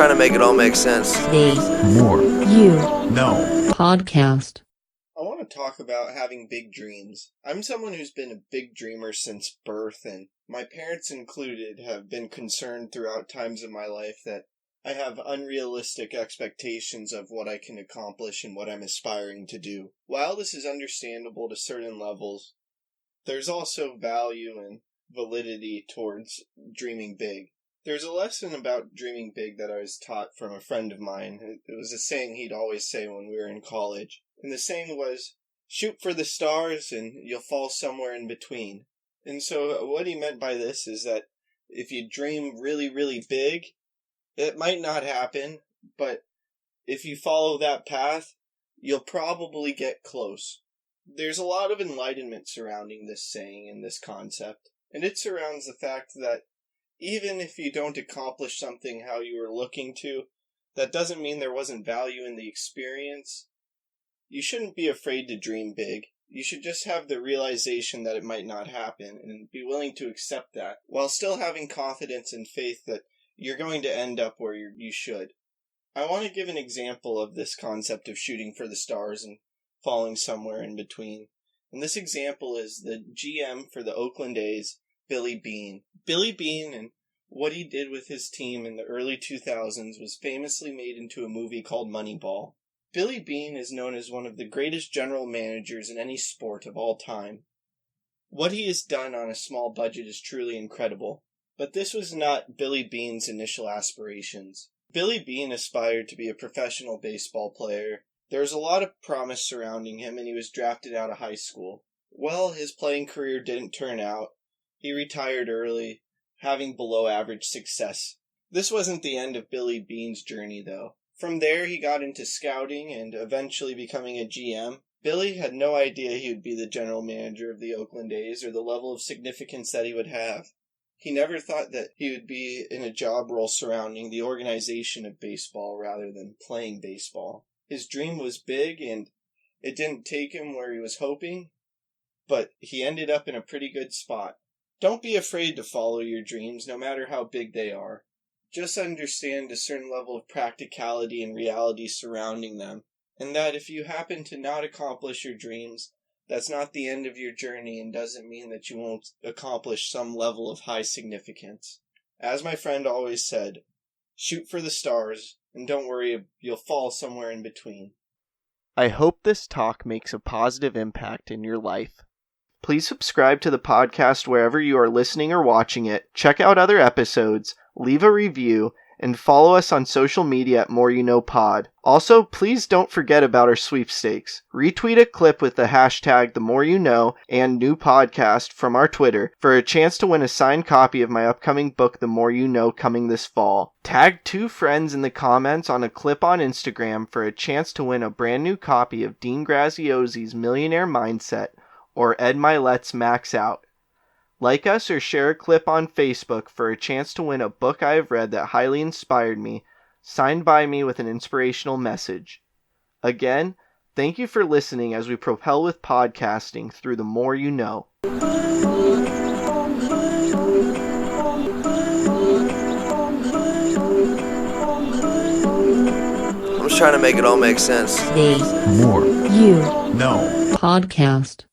trying to make it all make sense. The More You No Podcast. I want to talk about having big dreams. I'm someone who's been a big dreamer since birth, and my parents included have been concerned throughout times of my life that I have unrealistic expectations of what I can accomplish and what I'm aspiring to do. While this is understandable to certain levels, there's also value and validity towards dreaming big. There's a lesson about dreaming big that I was taught from a friend of mine. It was a saying he'd always say when we were in college. And the saying was, shoot for the stars and you'll fall somewhere in between. And so what he meant by this is that if you dream really, really big, it might not happen, but if you follow that path, you'll probably get close. There's a lot of enlightenment surrounding this saying and this concept, and it surrounds the fact that even if you don't accomplish something how you were looking to, that doesn't mean there wasn't value in the experience. You shouldn't be afraid to dream big. You should just have the realization that it might not happen and be willing to accept that, while still having confidence and faith that you're going to end up where you should. I want to give an example of this concept of shooting for the stars and falling somewhere in between. And this example is the GM for the Oakland A's, Billy Beane. Billy Beane and what he did with his team in the early 2000s was famously made into a movie called Moneyball. Billy Beane is known as one of the greatest general managers in any sport of all time. What he has done on a small budget is truly incredible. But this was not Billy Beane's initial aspirations. Billy Beane aspired to be a professional baseball player. There was a lot of promise surrounding him, and he was drafted out of high school. Well, his playing career didn't turn out. He retired early, having below-average success. This wasn't the end of Billy Beane's journey, though. From there, he got into scouting and eventually becoming a GM. Billy had no idea he would be the general manager of the Oakland A's or the level of significance that he would have. He never thought that he would be in a job role surrounding the organization of baseball rather than playing baseball. His dream was big, and it didn't take him where he was hoping, but he ended up in a pretty good spot. Don't be afraid to follow your dreams, no matter how big they are. Just understand a certain level of practicality and reality surrounding them, and that if you happen to not accomplish your dreams, that's not the end of your journey and doesn't mean that you won't accomplish some level of high significance. As my friend always said, shoot for the stars, and don't worry, you'll fall somewhere in between. I hope this talk makes a positive impact in your life. Please subscribe to the podcast wherever you are listening or watching it, check out other episodes, leave a review, and follow us on social media at More You Know Pod. Also, please don't forget about our sweepstakes. Retweet a clip with the hashtag #TheMoreYouKnow and new podcast from our Twitter for a chance to win a signed copy of my upcoming book, The More You Know, coming this fall. Tag 2 friends in the comments on a clip on Instagram for a chance to win a brand new copy of Dean Graziosi's Millionaire Mindset or Ed Milet's Max Out. Like us or share a clip on Facebook for a chance to win a book I have read that highly inspired me, signed by me with an inspirational message. Again, thank you for listening as we propel with podcasting through the more you know. I'm just trying to make it all make sense. The More You No Podcast.